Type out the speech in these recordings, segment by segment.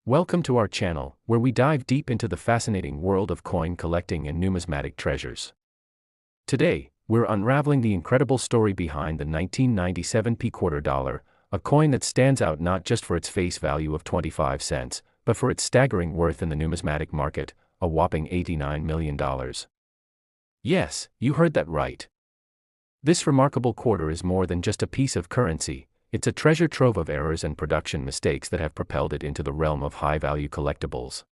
Welcome to our channel, where we dive deep into the fascinating world of coin collecting and numismatic treasures. Today, we're unraveling the incredible story behind the 1997 quarter dollar, a coin that stands out not just for its face value of 25 cents, but for its staggering worth in the numismatic market, a whopping $89 million. Yes, you heard that right. This remarkable quarter is more than just a piece of currency. It's a treasure trove of errors and production mistakes that have propelled it into the realm of high-value collectibles.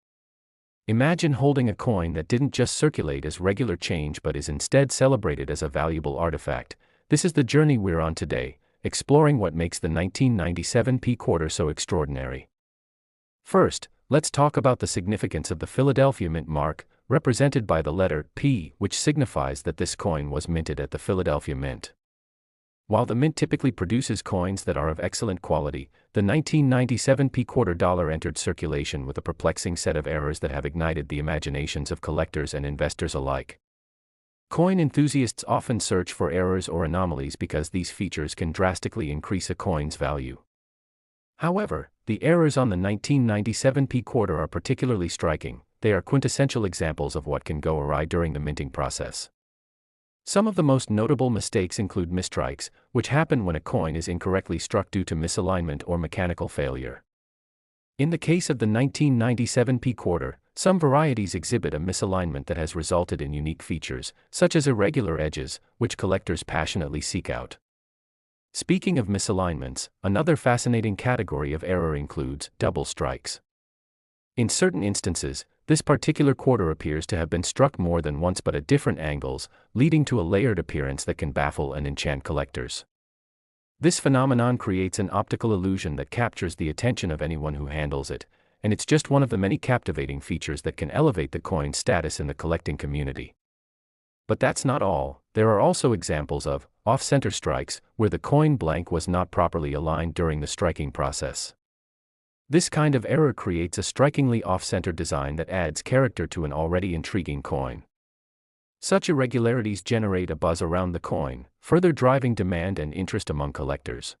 Imagine holding a coin that didn't just circulate as regular change but is instead celebrated as a valuable artifact. This is the journey we're on today, exploring what makes the 1997 quarter so extraordinary. First, let's talk about the significance of the Philadelphia Mint mark, represented by the letter P, which signifies that this coin was minted at the Philadelphia Mint. While the mint typically produces coins that are of excellent quality, the 1997 quarter dollar entered circulation with a perplexing set of errors that have ignited the imaginations of collectors and investors alike. Coin enthusiasts often search for errors or anomalies because these features can drastically increase a coin's value. However, the errors on the 1997 quarter are particularly striking. They are quintessential examples of what can go awry during the minting process. Some of the most notable mistakes include mistrikes, which happen when a coin is incorrectly struck due to misalignment or mechanical failure. In the case of the 1997 quarter, some varieties exhibit a misalignment that has resulted in unique features, such as irregular edges, which collectors passionately seek out. Speaking of misalignments, another fascinating category of error includes double strikes. In certain instances, this particular quarter appears to have been struck more than once but at different angles, leading to a layered appearance that can baffle and enchant collectors. This phenomenon creates an optical illusion that captures the attention of anyone who handles it, and it's just one of the many captivating features that can elevate the coin's status in the collecting community. But that's not all. There are also examples of off-center strikes, where the coin blank was not properly aligned during the striking process. This kind of error creates a strikingly off-center design that adds character to an already intriguing coin. Such irregularities generate a buzz around the coin, further driving demand and interest among collectors.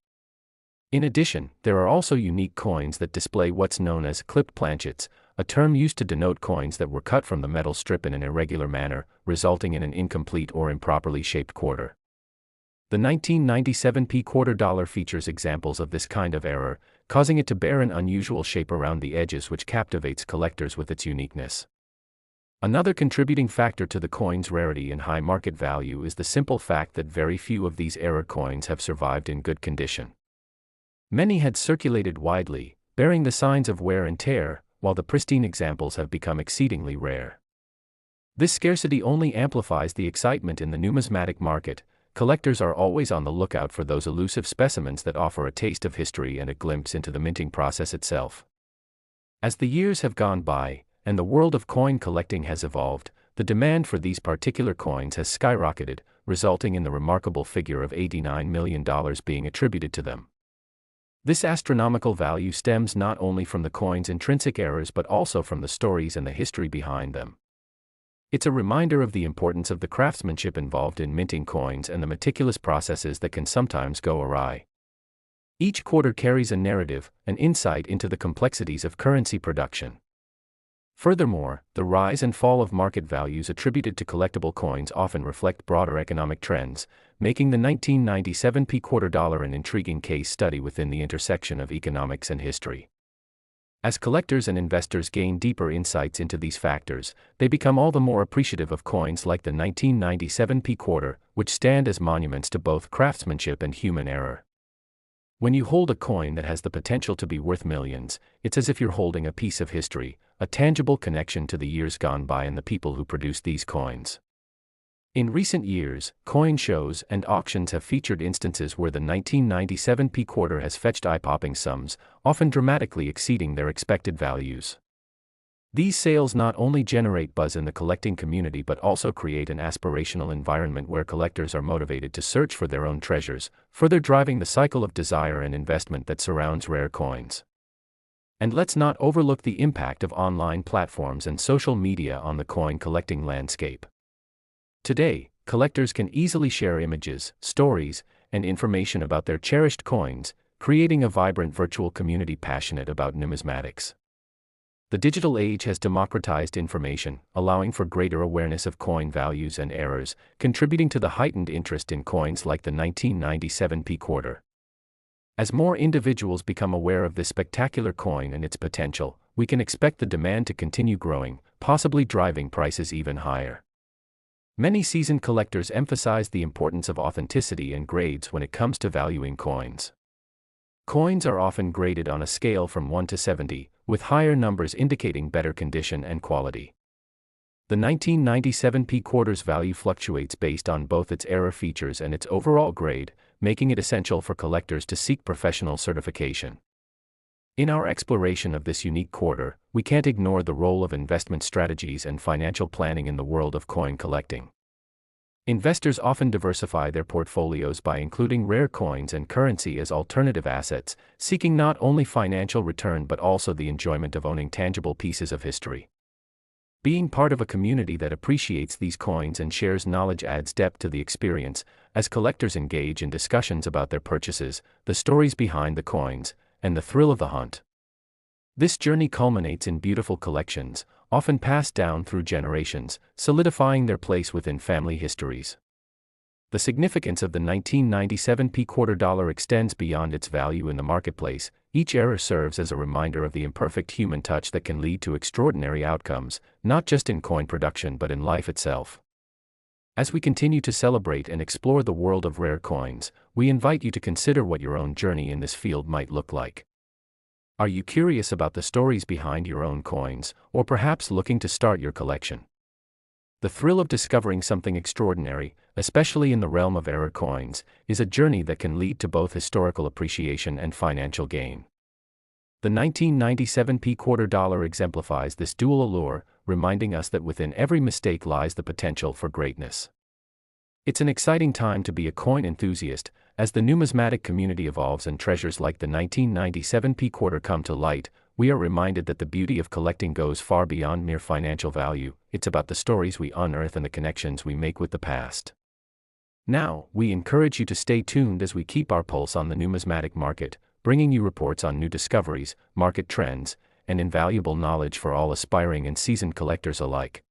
In addition, there are also unique coins that display what's known as clipped planchets, a term used to denote coins that were cut from the metal strip in an irregular manner, resulting in an incomplete or improperly shaped quarter. The 1997 quarter dollar features examples of this kind of error, causing it to bear an unusual shape around the edges which captivates collectors with its uniqueness. Another contributing factor to the coin's rarity and high market value is the simple fact that very few of these error coins have survived in good condition. Many had circulated widely, bearing the signs of wear and tear, while the pristine examples have become exceedingly rare. This scarcity only amplifies the excitement in the numismatic market. Collectors are always on the lookout for those elusive specimens that offer a taste of history and a glimpse into the minting process itself. As the years have gone by, and the world of coin collecting has evolved, the demand for these particular coins has skyrocketed, resulting in the remarkable figure of $89 million being attributed to them. This astronomical value stems not only from the coin's intrinsic errors but also from the stories and the history behind them. It's a reminder of the importance of the craftsmanship involved in minting coins and the meticulous processes that can sometimes go awry. Each quarter carries a narrative, an insight into the complexities of currency production. Furthermore, the rise and fall of market values attributed to collectible coins often reflect broader economic trends, making the 1997 quarter dollar an intriguing case study within the intersection of economics and history. As collectors and investors gain deeper insights into these factors, they become all the more appreciative of coins like the 1997 quarter, which stand as monuments to both craftsmanship and human error. When you hold a coin that has the potential to be worth millions, it's as if you're holding a piece of history, a tangible connection to the years gone by and the people who produced these coins. In recent years, coin shows and auctions have featured instances where the 1997 quarter has fetched eye-popping sums, often dramatically exceeding their expected values. These sales not only generate buzz in the collecting community but also create an aspirational environment where collectors are motivated to search for their own treasures, further driving the cycle of desire and investment that surrounds rare coins. And let's not overlook the impact of online platforms and social media on the coin collecting landscape. Today, collectors can easily share images, stories, and information about their cherished coins, creating a vibrant virtual community passionate about numismatics. The digital age has democratized information, allowing for greater awareness of coin values and errors, contributing to the heightened interest in coins like the 1997 P quarter. As more individuals become aware of this spectacular coin and its potential, we can expect the demand to continue growing, possibly driving prices even higher. Many seasoned collectors emphasize the importance of authenticity and grades when it comes to valuing coins. Coins are often graded on a scale from 1 to 70, with higher numbers indicating better condition and quality. The 1997 P quarter's value fluctuates based on both its error features and its overall grade, making it essential for collectors to seek professional certification. In our exploration of this unique quarter, we can't ignore the role of investment strategies and financial planning in the world of coin collecting. Investors often diversify their portfolios by including rare coins and currency as alternative assets, seeking not only financial return but also the enjoyment of owning tangible pieces of history. Being part of a community that appreciates these coins and shares knowledge adds depth to the experience, as collectors engage in discussions about their purchases, the stories behind the coins, and the thrill of the hunt. This journey culminates in beautiful collections, often passed down through generations, solidifying their place within family histories. The significance of the 1997 P quarter dollar extends beyond its value in the marketplace. Each era serves as a reminder of the imperfect human touch that can lead to extraordinary outcomes, not just in coin production but in life itself. As we continue to celebrate and explore the world of rare coins, we invite you to consider what your own journey in this field might look like. Are you curious about the stories behind your own coins, or perhaps looking to start your collection? The thrill of discovering something extraordinary, especially in the realm of rare coins, is a journey that can lead to both historical appreciation and financial gain. The 1997 P quarter dollar exemplifies this dual allure, reminding us that within every mistake lies the potential for greatness. It's an exciting time to be a coin enthusiast, as the numismatic community evolves and treasures like the 1997 P quarter come to light. We are reminded that the beauty of collecting goes far beyond mere financial value. It's about the stories we unearth and the connections we make with the past. Now, we encourage you to stay tuned as we keep our pulse on the numismatic market, bringing you reports on new discoveries, market trends, and invaluable knowledge for all aspiring and seasoned collectors alike.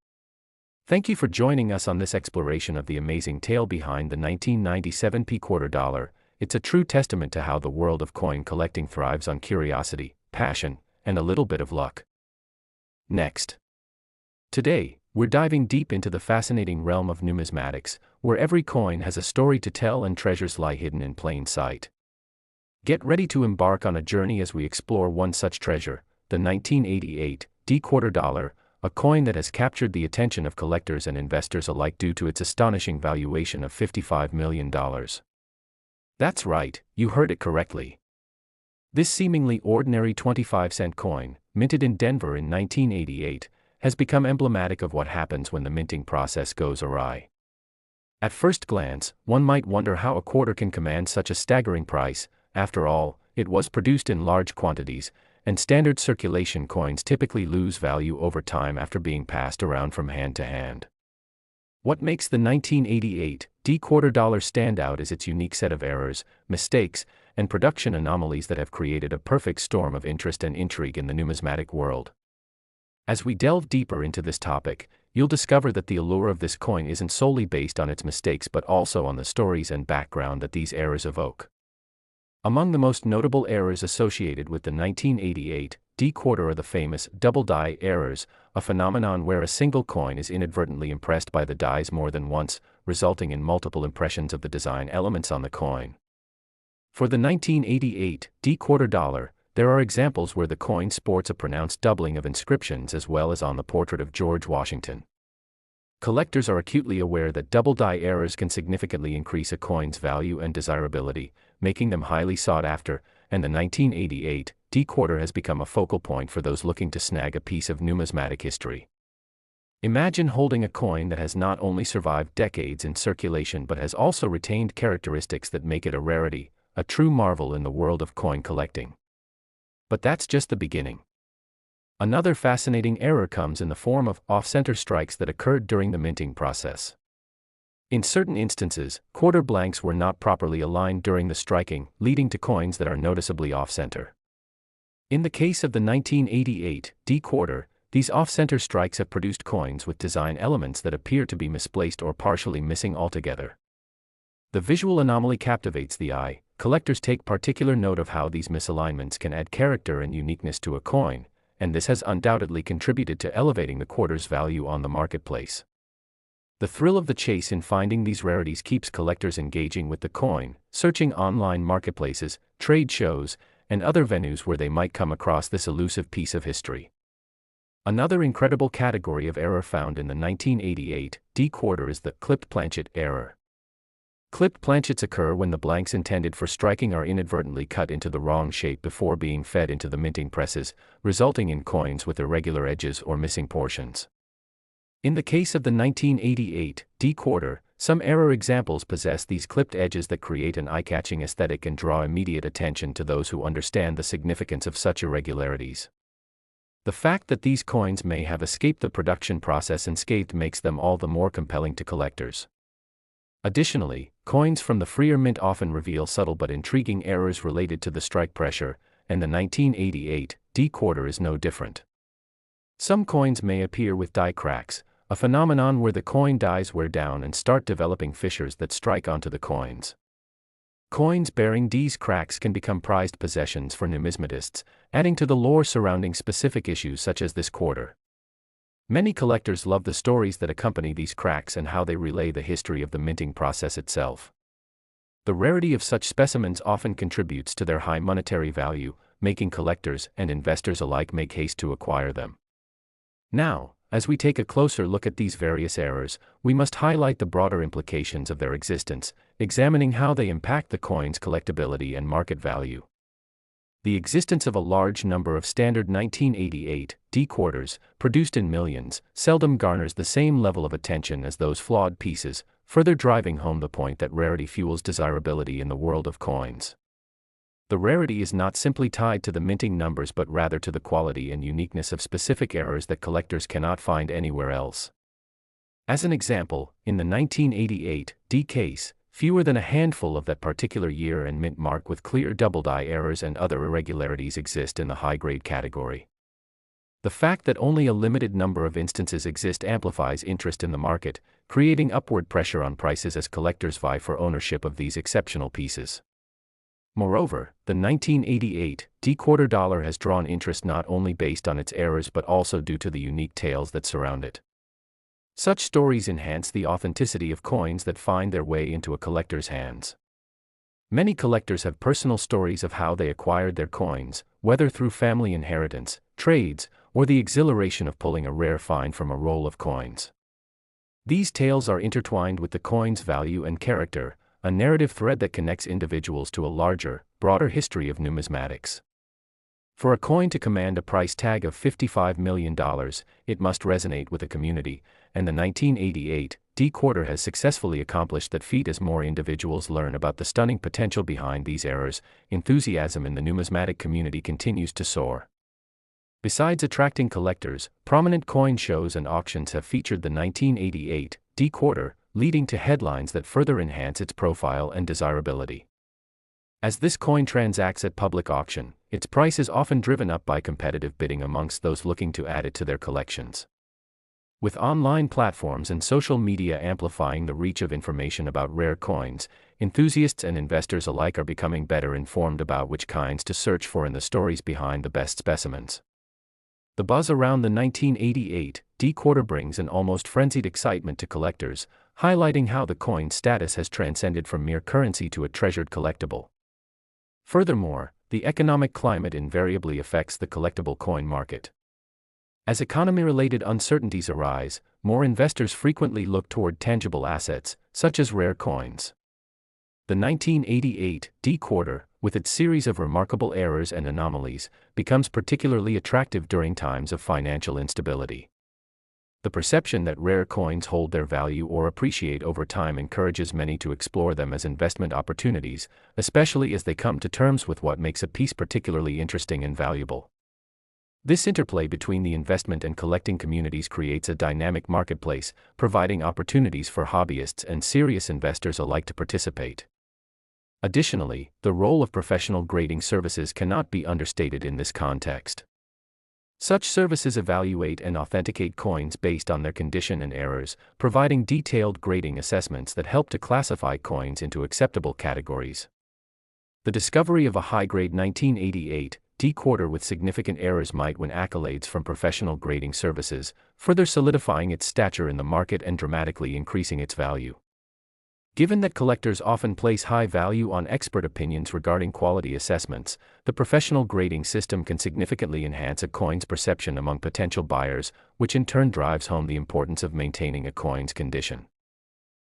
Thank you for joining us on this exploration of the amazing tale behind the 1997 P quarter dollar. It's a true testament to how the world of coin collecting thrives on curiosity, passion, and a little bit of luck. Next. Today, we're diving deep into the fascinating realm of numismatics, where every coin has a story to tell and treasures lie hidden in plain sight. Get ready to embark on a journey as we explore one such treasure, the 1988 D quarter dollar, a coin that has captured the attention of collectors and investors alike due to its astonishing valuation of $55 million. That's right, you heard it correctly. This seemingly ordinary 25-cent coin, minted in Denver in 1988, has become emblematic of what happens when the minting process goes awry. At first glance, one might wonder how a quarter can command such a staggering price. After all, it was produced in large quantities, and standard circulation coins typically lose value over time after being passed around from hand to hand. What makes the 1988 D quarter dollar stand out is its unique set of errors, mistakes, and production anomalies that have created a perfect storm of interest and intrigue in the numismatic world. As we delve deeper into this topic, you'll discover that the allure of this coin isn't solely based on its mistakes but also on the stories and background that these errors evoke. Among the most notable errors associated with the 1988 D quarter are the famous double die errors, a phenomenon where a single coin is inadvertently impressed by the dies more than once, resulting in multiple impressions of the design elements on the coin. For the 1988 D quarter dollar, there are examples where the coin sports a pronounced doubling of inscriptions as well as on the portrait of George Washington. Collectors are acutely aware that double die errors can significantly increase a coin's value and desirability, making them highly sought after, and the 1988 D quarter has become a focal point for those looking to snag a piece of numismatic history. Imagine holding a coin that has not only survived decades in circulation but has also retained characteristics that make it a rarity, a true marvel in the world of coin collecting. But that's just the beginning. Another fascinating error comes in the form of off-center strikes that occurred during the minting process. In certain instances, quarter blanks were not properly aligned during the striking, leading to coins that are noticeably off-center. In the case of the 1988 D quarter, these off-center strikes have produced coins with design elements that appear to be misplaced or partially missing altogether. The visual anomaly captivates the eye. Collectors take particular note of how these misalignments can add character and uniqueness to a coin, and this has undoubtedly contributed to elevating the quarter's value on the marketplace. The thrill of the chase in finding these rarities keeps collectors engaging with the coin, searching online marketplaces, trade shows, and other venues where they might come across this elusive piece of history. Another incredible category of error found in the 1988 D quarter is the clipped planchet error. Clipped planchets occur when the blanks intended for striking are inadvertently cut into the wrong shape before being fed into the minting presses, resulting in coins with irregular edges or missing portions. In the case of the 1988 D quarter, some error examples possess these clipped edges that create an eye-catching aesthetic and draw immediate attention to those who understand the significance of such irregularities. The fact that these coins may have escaped the production process unscathed makes them all the more compelling to collectors. Additionally, coins from the freer mint often reveal subtle but intriguing errors related to the strike pressure, and the 1988 D quarter is no different. Some coins may appear with die cracks, a phenomenon where the coin dies wear down and start developing fissures that strike onto the coins. Coins bearing these cracks can become prized possessions for numismatists, adding to the lore surrounding specific issues such as this quarter. Many collectors love the stories that accompany these cracks and how they relay the history of the minting process itself. The rarity of such specimens often contributes to their high monetary value, making collectors and investors alike make haste to acquire them. Now, as we take a closer look at these various errors, we must highlight the broader implications of their existence, examining how they impact the coin's collectability and market value. The existence of a large number of standard 1988 D quarters, produced in millions, seldom garners the same level of attention as those flawed pieces, further driving home the point that rarity fuels desirability in the world of coins. The rarity is not simply tied to the minting numbers but rather to the quality and uniqueness of specific errors that collectors cannot find anywhere else. As an example, in the 1988 D case, fewer than a handful of that particular year and mint mark with clear double-die errors and other irregularities exist in the high-grade category. The fact that only a limited number of instances exist amplifies interest in the market, creating upward pressure on prices as collectors vie for ownership of these exceptional pieces. Moreover, the 1988 D quarter dollar has drawn interest not only based on its errors but also due to the unique tales that surround it. Such stories enhance the authenticity of coins that find their way into a collector's hands. Many collectors have personal stories of how they acquired their coins, whether through family inheritance, trades, or the exhilaration of pulling a rare find from a roll of coins. These tales are intertwined with the coin's value and character, a narrative thread that connects individuals to a larger, broader history of numismatics. For a coin to command a price tag of $55 million, it must resonate with a community, and the 1988 D quarter has successfully accomplished that feat. As more individuals learn about the stunning potential behind these errors, enthusiasm in the numismatic community continues to soar. Besides attracting collectors, prominent coin shows and auctions have featured the 1988 D quarter, leading to headlines that further enhance its profile and desirability. As this coin transacts at public auction, its price is often driven up by competitive bidding amongst those looking to add it to their collections. With online platforms and social media amplifying the reach of information about rare coins, enthusiasts and investors alike are becoming better informed about which kinds to search for and the stories behind the best specimens. The buzz around the 1988 D quarter brings an almost frenzied excitement to collectors, highlighting how the coin's status has transcended from mere currency to a treasured collectible. Furthermore, the economic climate invariably affects the collectible coin market. As economy-related uncertainties arise, more investors frequently look toward tangible assets, such as rare coins. The 1988 D quarter, with its series of remarkable errors and anomalies, becomes particularly attractive during times of financial instability. The perception that rare coins hold their value or appreciate over time encourages many to explore them as investment opportunities, especially as they come to terms with what makes a piece particularly interesting and valuable. This interplay between the investment and collecting communities creates a dynamic marketplace, providing opportunities for hobbyists and serious investors alike to participate. Additionally, the role of professional grading services cannot be understated in this context. Such services evaluate and authenticate coins based on their condition and errors, providing detailed grading assessments that help to classify coins into acceptable categories. The discovery of a high-grade 1988 D quarter with significant errors might win accolades from professional grading services, further solidifying its stature in the market and dramatically increasing its value. Given that collectors often place high value on expert opinions regarding quality assessments, the professional grading system can significantly enhance a coin's perception among potential buyers, which in turn drives home the importance of maintaining a coin's condition.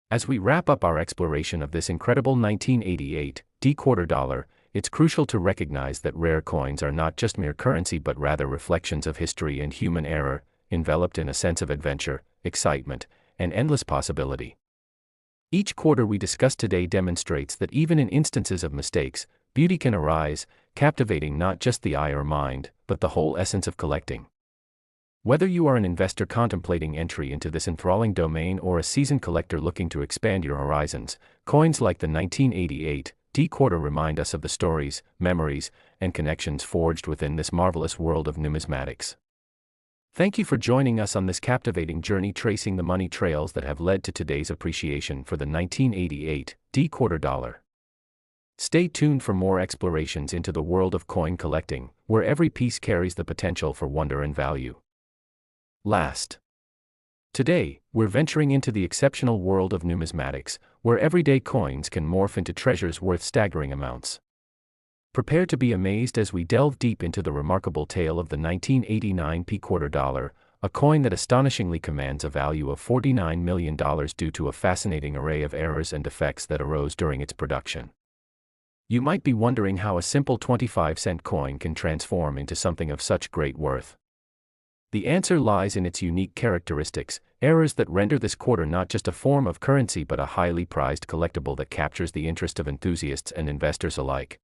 As we wrap up our exploration of this incredible 1988 D quarter dollar, it's crucial to recognize that rare coins are not just mere currency but rather reflections of history and human error, enveloped in a sense of adventure, excitement, and endless possibility. Each quarter we discuss today demonstrates that even in instances of mistakes, beauty can arise, captivating not just the eye or mind, but the whole essence of collecting. Whether you are an investor contemplating entry into this enthralling domain or a seasoned collector looking to expand your horizons, coins like the 1988 D quarter remind us of the stories, memories, and connections forged within this marvelous world of numismatics. Thank you for joining us on this captivating journey tracing the money trails that have led to today's appreciation for the 1988 D quarter dollar. Stay tuned for more explorations into the world of coin collecting, where every piece carries the potential for wonder and value. Today, we're venturing into the exceptional world of numismatics, where everyday coins can morph into treasures worth staggering amounts. Prepare to be amazed as we delve deep into the remarkable tale of the 1989 P quarter dollar, a coin that astonishingly commands a value of $49 million due to a fascinating array of errors and defects that arose during its production. You might be wondering how a simple 25-cent coin can transform into something of such great worth. The answer lies in its unique characteristics, errors that render this quarter not just a form of currency but a highly prized collectible that captures the interest of enthusiasts and investors alike.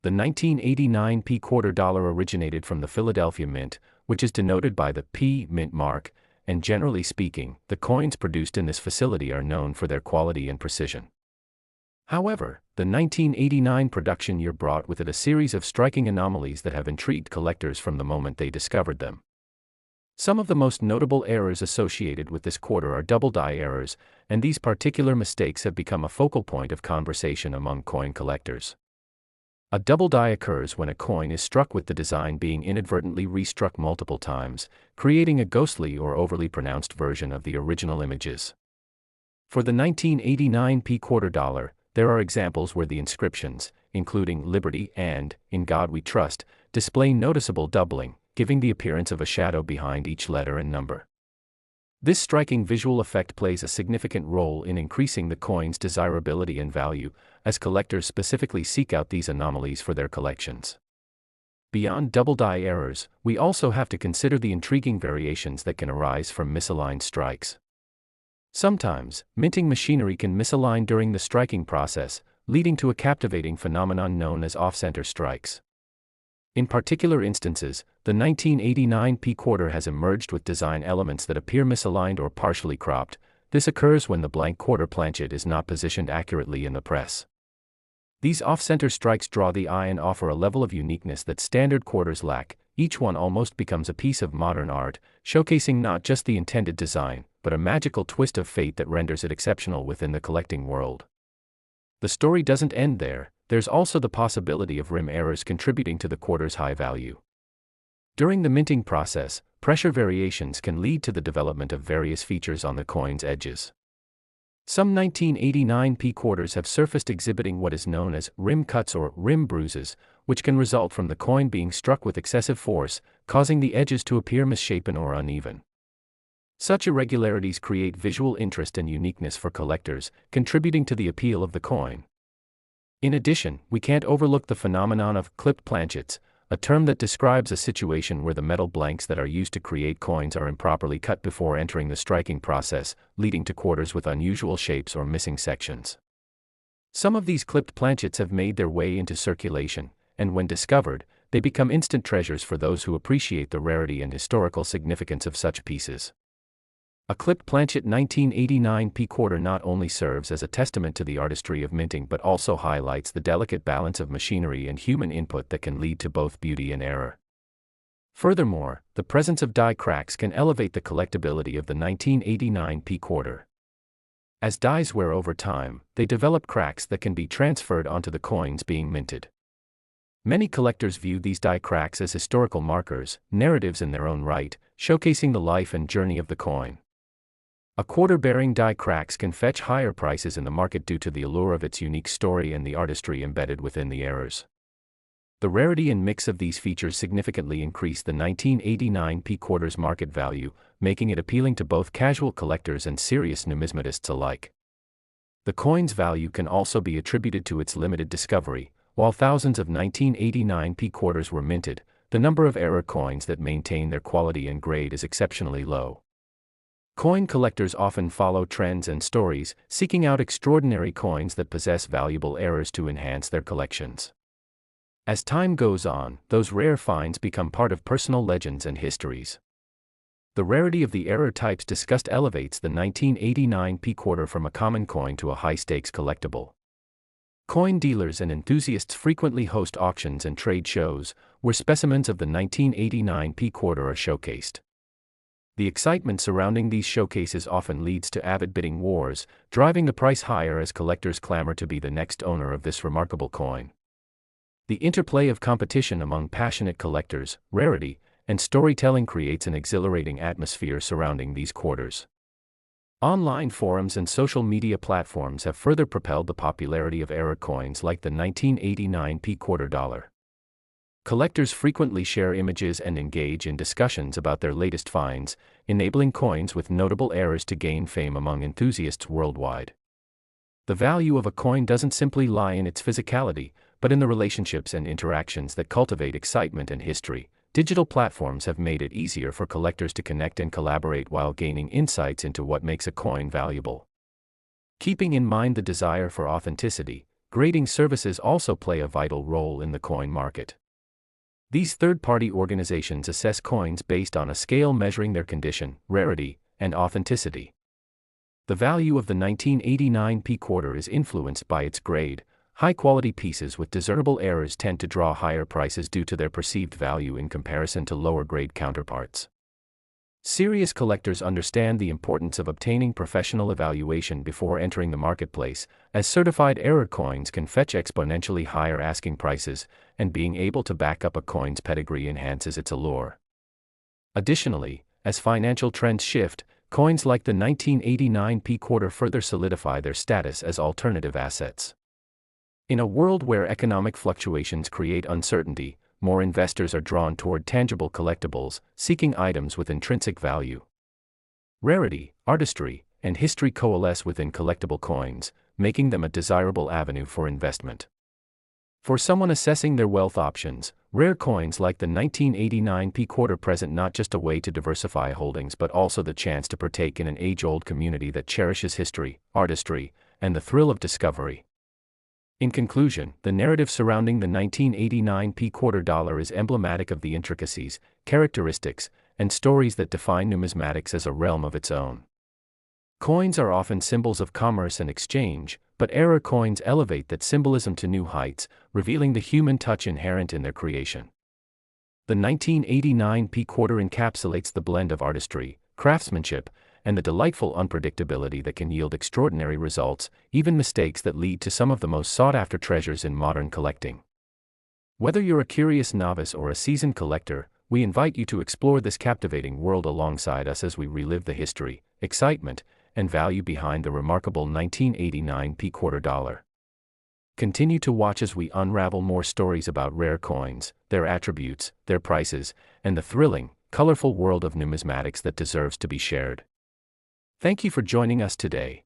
The 1989 P quarter dollar originated from the Philadelphia Mint, which is denoted by the P Mint mark, and generally speaking, the coins produced in this facility are known for their quality and precision. However, the 1989 production year brought with it a series of striking anomalies that have intrigued collectors from the moment they discovered them. Some of the most notable errors associated with this quarter are double die errors, and these particular mistakes have become a focal point of conversation among coin collectors. A double die occurs when a coin is struck with the design being inadvertently restruck multiple times, creating a ghostly or overly pronounced version of the original images. For the 1989 P quarter dollar, there are examples where the inscriptions, including Liberty and In God We Trust, display noticeable doubling, giving the appearance of a shadow behind each letter and number. This striking visual effect plays a significant role in increasing the coin's desirability and value, as collectors specifically seek out these anomalies for their collections. Beyond double die errors, we also have to consider the intriguing variations that can arise from misaligned strikes. Sometimes, minting machinery can misalign during the striking process, leading to a captivating phenomenon known as off-center strikes. In particular instances, the 1989 P quarter has emerged with design elements that appear misaligned or partially cropped. This occurs when the blank quarter planchet is not positioned accurately in the press. These off-center strikes draw the eye and offer a level of uniqueness that standard quarters lack. Each one almost becomes a piece of modern art, showcasing not just the intended design, but a magical twist of fate that renders it exceptional within the collecting world. The story doesn't end there. There's also the possibility of rim errors contributing to the quarter's high value. During the minting process, pressure variations can lead to the development of various features on the coin's edges. Some 1989 P quarters have surfaced exhibiting what is known as rim cuts or rim bruises, which can result from the coin being struck with excessive force, causing the edges to appear misshapen or uneven. Such irregularities create visual interest and uniqueness for collectors, contributing to the appeal of the coin. In addition, we can't overlook the phenomenon of clipped planchets, a term that describes a situation where the metal blanks that are used to create coins are improperly cut before entering the striking process, leading to quarters with unusual shapes or missing sections. Some of these clipped planchets have made their way into circulation, and when discovered, they become instant treasures for those who appreciate the rarity and historical significance of such pieces. A clipped planchet 1989 p-quarter not only serves as a testament to the artistry of minting but also highlights the delicate balance of machinery and human input that can lead to both beauty and error. Furthermore, the presence of die cracks can elevate the collectability of the 1989 p-quarter. As dies wear over time, they develop cracks that can be transferred onto the coins being minted. Many collectors view these die cracks as historical markers, narratives in their own right, showcasing the life and journey of the coin. A quarter-bearing die cracks can fetch higher prices in the market due to the allure of its unique story and the artistry embedded within the errors. The rarity and mix of these features significantly increase the 1989 p-quarter's market value, making it appealing to both casual collectors and serious numismatists alike. The coin's value can also be attributed to its limited discovery. While thousands of 1989 p-quarters were minted, the number of error coins that maintain their quality and grade is exceptionally low. Coin collectors often follow trends and stories, seeking out extraordinary coins that possess valuable errors to enhance their collections. As time goes on, those rare finds become part of personal legends and histories. The rarity of the error types discussed elevates the 1989 p-quarter from a common coin to a high-stakes collectible. Coin dealers and enthusiasts frequently host auctions and trade shows, where specimens of the 1989 p-quarter are showcased. The excitement surrounding these showcases often leads to avid bidding wars, driving the price higher as collectors clamor to be the next owner of this remarkable coin. The interplay of competition among passionate collectors, rarity, and storytelling creates an exhilarating atmosphere surrounding these quarters. Online forums and social media platforms have further propelled the popularity of error coins like the 1989 p-quarter dollar. Collectors frequently share images and engage in discussions about their latest finds, enabling coins with notable errors to gain fame among enthusiasts worldwide. The value of a coin doesn't simply lie in its physicality, but in the relationships and interactions that cultivate excitement and history. Digital platforms have made it easier for collectors to connect and collaborate while gaining insights into what makes a coin valuable. Keeping in mind the desire for authenticity, grading services also play a vital role in the coin market. These third-party organizations assess coins based on a scale measuring their condition, rarity, and authenticity. The value of the 1989 p-quarter is influenced by its grade. High-quality pieces with discernible errors tend to draw higher prices due to their perceived value in comparison to lower-grade counterparts. Serious collectors understand the importance of obtaining professional evaluation before entering the marketplace, as certified error coins can fetch exponentially higher asking prices, and being able to back up a coin's pedigree enhances its allure. Additionally, as financial trends shift, coins like the 1989 p-quarter further solidify their status as alternative assets. In a world where economic fluctuations create uncertainty, more investors are drawn toward tangible collectibles, seeking items with intrinsic value. Rarity, artistry, and history coalesce within collectible coins, making them a desirable avenue for investment. For someone assessing their wealth options, rare coins like the 1989 p-quarter present not just a way to diversify holdings but also the chance to partake in an age-old community that cherishes history, artistry, and the thrill of discovery. In conclusion, the narrative surrounding the 1989 p-quarter dollar is emblematic of the intricacies, characteristics, and stories that define numismatics as a realm of its own. Coins are often symbols of commerce and exchange, but error coins elevate that symbolism to new heights, revealing the human touch inherent in their creation. The 1989 p-quarter encapsulates the blend of artistry, craftsmanship, and the delightful unpredictability that can yield extraordinary results, even mistakes that lead to some of the most sought-after treasures in modern collecting. Whether you're a curious novice or a seasoned collector, we invite you to explore this captivating world alongside us as we relive the history, excitement, and value behind the remarkable 1989 p-quarter dollar. Continue to watch as we unravel more stories about rare coins, their attributes, their prices, and the thrilling, colorful world of numismatics that deserves to be shared. Thank you for joining us today.